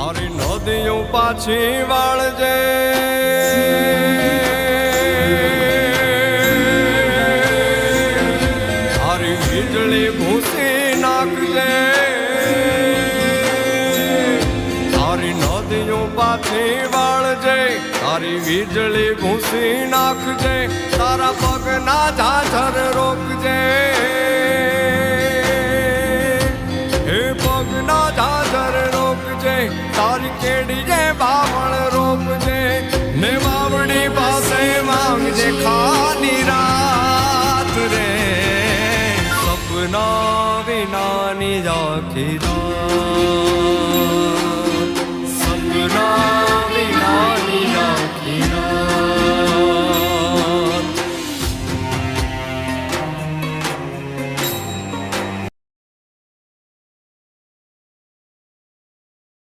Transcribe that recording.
તારી નદીઓ પાછી વાળજે તારી વીજળી ભૂસી નાખજે તારી નદીઓ પાછી વાળજે તારી વીજળી ભૂસી નાખજે તારા પગના ઝાઝર રોકજે હે પગના ઝાઝર રોકજે તારી કેડીએ